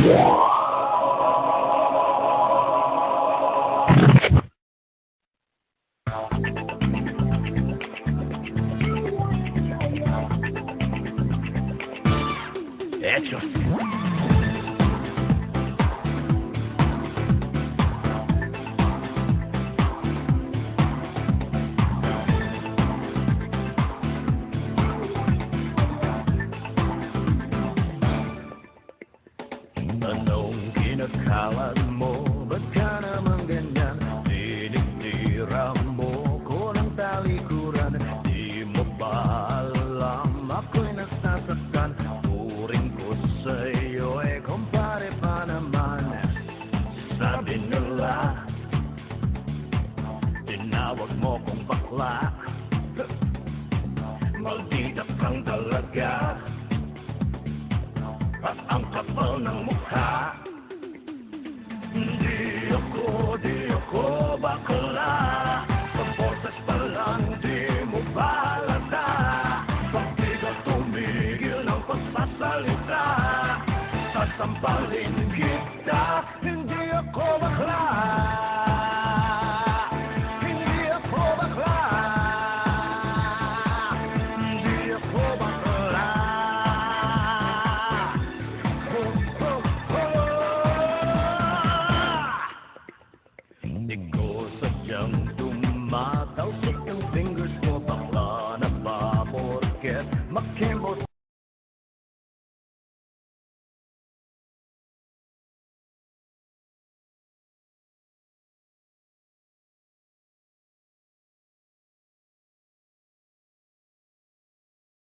Hecho. Anong kinakalat mo? Ba't ka naman ganyan? Tinitira mo ko ng talikuran. Di mo ba alam ako'y nasasaktan? Turing ko sa'yo eh kumpare pa naman. Sabi nila tinawag mo kong bakla. Maldita kang talaga. At ang kapal ng mukha. Di ako bakla. Sa forces pa lang di mo balata. Pag di ka tumigil ng pagsasalita, sasampalin kita. Hindi